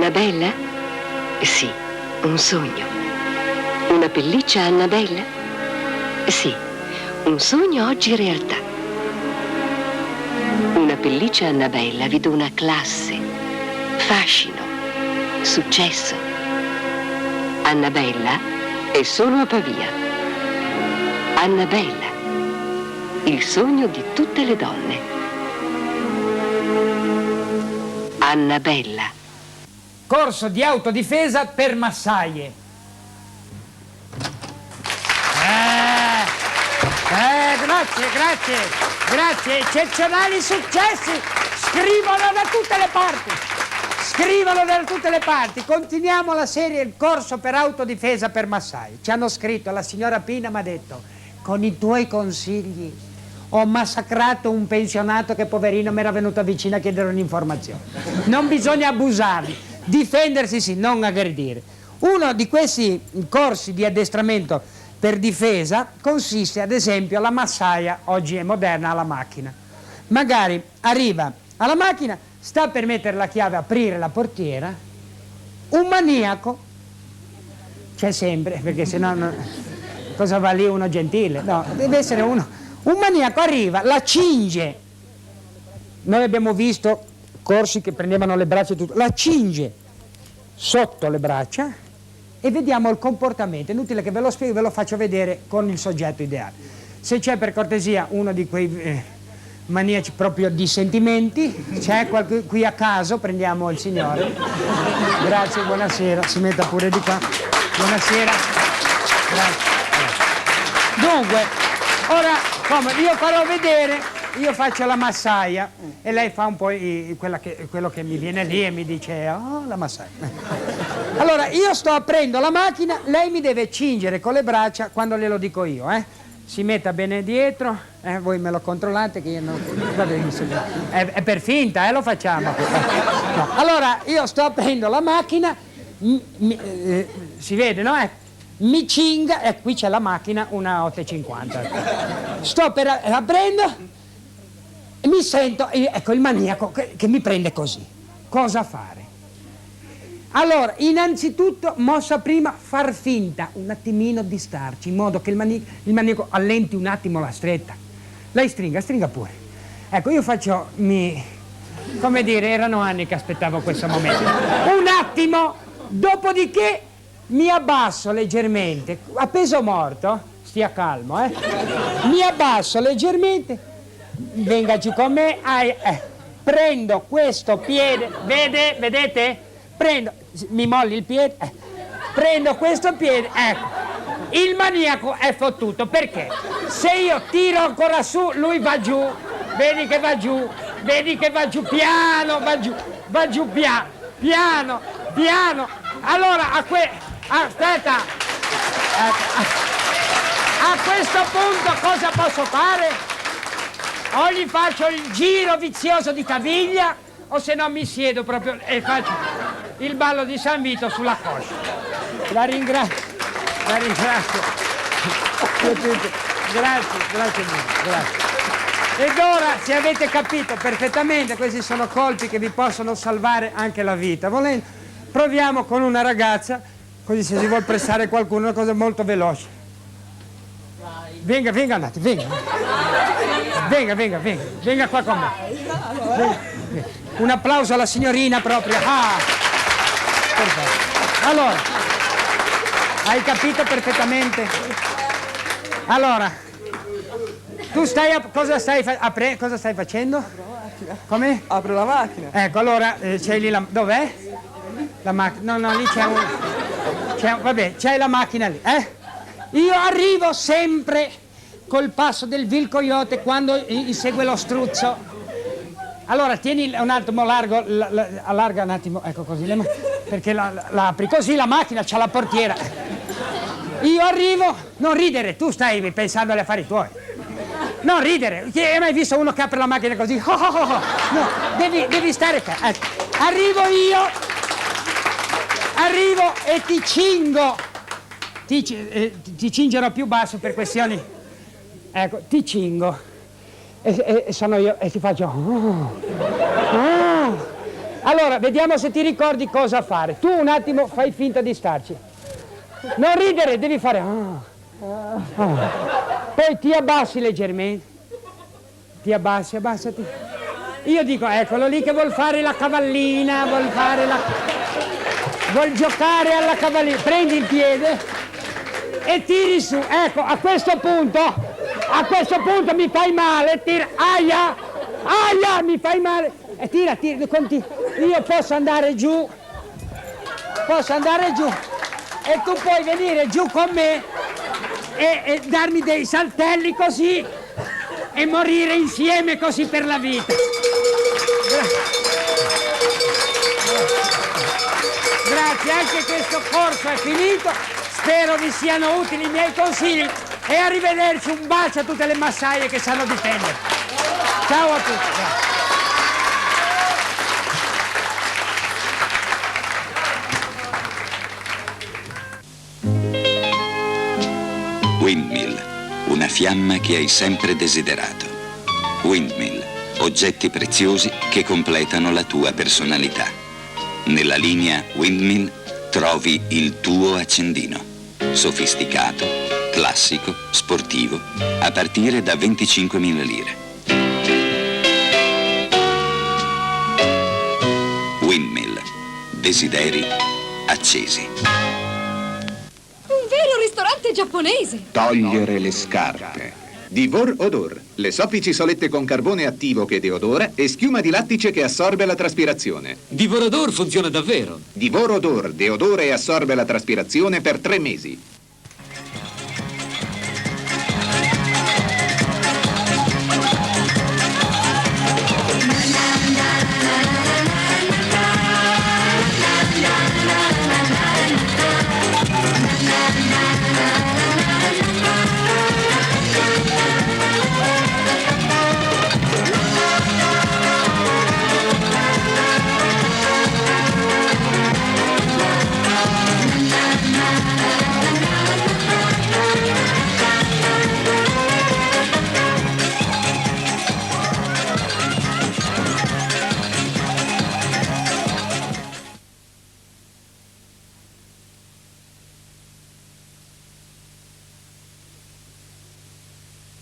Annabella? Sì, un sogno. Una pelliccia Annabella? Sì, un sogno oggi realtà. Una pelliccia Annabella vi dona classe, fascino, successo. Annabella è solo a Pavia. Annabella, il sogno di tutte le donne. Annabella. Corso di autodifesa per massaie. Grazie, eccezionali successi. Scrivono da tutte le parti. Continuiamo la serie Il corso per autodifesa per massaie. Ci hanno scritto, la signora Pina mi ha detto: con i tuoi consigli ho massacrato un pensionato che poverino mi era venuto vicino a chiedere un'informazione. Non bisogna abusarli, difendersi sì, non aggredire. Uno di questi corsi di addestramento per difesa consiste, ad esempio, la massaia, oggi è moderna, alla macchina. Magari arriva alla macchina, sta per mettere la chiave, aprire la portiera, un maniaco, c'è sempre, perché sennò cosa va lì uno gentile? No, deve essere uno. Un maniaco arriva, la cinge. Noi abbiamo visto corsi che prendevano le braccia e tutto, la cinge sotto le braccia e vediamo il comportamento. È inutile che ve lo spiego, ve lo faccio vedere con il soggetto ideale. Se c'è per cortesia uno di quei maniaci proprio di sentimenti, c'è qualche qui a caso, prendiamo il signore. Grazie, buonasera, si metta pure di qua. Buonasera. Grazie. Dunque, ora, come io farò vedere, io faccio la massaia e lei fa un po' quello che mi viene lì e mi dice: oh, la massaia. Allora, io sto aprendo la macchina, lei mi deve cingere con le braccia quando glielo dico io, Si metta bene dietro, voi me lo controllate che io non... È per finta, lo facciamo. No. Allora, io sto aprendo la macchina, si vede, no? Mi cinga, e qui c'è la macchina, una 850. Sto per aprendo e mi sento, ecco il maniaco che mi prende così. Cosa fare? Allora, innanzitutto, mossa prima, far finta un attimino di starci, in modo che il maniaco allenti un attimo la stretta. Lei stringa pure. Ecco, io faccio, come dire, erano anni che aspettavo questo momento. Un attimo, dopodiché mi abbasso leggermente, a peso morto, stia calmo, mi abbasso leggermente, venga giù con me, prendo questo piede, vedete? Mi molli il piede, prendo questo piede, ecco, il maniaco è fottuto, perché se io tiro ancora su, lui va giù, vedi che va giù, piano, va giù piano, allora aspetta, a questo punto cosa posso fare? O gli faccio il giro vizioso di caviglia, o se no mi siedo proprio e faccio il ballo di San Vito sulla coscia. La ringrazio. Grazie mille. Ed ora, se avete capito perfettamente, questi sono colpi che vi possono salvare anche la vita. Volendo, proviamo con una ragazza, così se si vuol pressare qualcuno, una cosa molto veloce. Venga, andate, venga qua con me. Venga. Un applauso alla signorina proprio. Perfetto. Allora, hai capito perfettamente? Allora, tu cosa stai facendo? Come? Apro la macchina. Ecco, allora, c'è lì dov'è? La macchina, no, lì vabbè, c'è la macchina lì, Io arrivo sempre col passo del vil coyote quando insegue lo struzzo. Allora, tieni un attimo largo, allarga un attimo, ecco così, perché la apri così, la macchina c'ha la portiera. Io arrivo, non ridere, tu stai pensando agli affari tuoi. Non ridere, hai mai visto uno che apre la macchina così? No, devi stare qua. Ecco. Arrivo e ti cingo. Ti cingerò più basso per questioni. Ecco, ti cingo. E sono io e ti faccio. Allora Allora, vediamo se ti ricordi cosa fare. Tu un attimo fai finta di starci. Non ridere, devi fare... Poi ti abbassi leggermente. Ti abbassi, abbassati. Io dico, eccolo lì che vuol fare la cavallina, vuol giocare alla cavallina. Prendi il piede e tiri su. Ecco, a questo punto mi fai male, tira, aia, mi fai male. E tira, continua. Io posso andare giù. E tu puoi venire giù con me e darmi dei saltelli così e morire insieme così per la vita. Grazie, anche questo corso è finito. Spero vi siano utili i miei consigli e arrivederci, un bacio a tutte le massaie che sanno difendere. Ciao a tutti. Grazie. Windmill, una fiamma che hai sempre desiderato. Windmill, oggetti preziosi che completano la tua personalità. Nella linea Windmill trovi il tuo accendino. Sofisticato, classico, sportivo, a partire da 25.000 lire. Windmill, desideri accesi. Ristorante giapponese. Togliere le scarpe. Divor Odor, le soffici solette con carbone attivo che deodora e schiuma di lattice che assorbe la traspirazione. Divor Odor funziona davvero. Divor Odor deodora e assorbe la traspirazione per 3 mesi.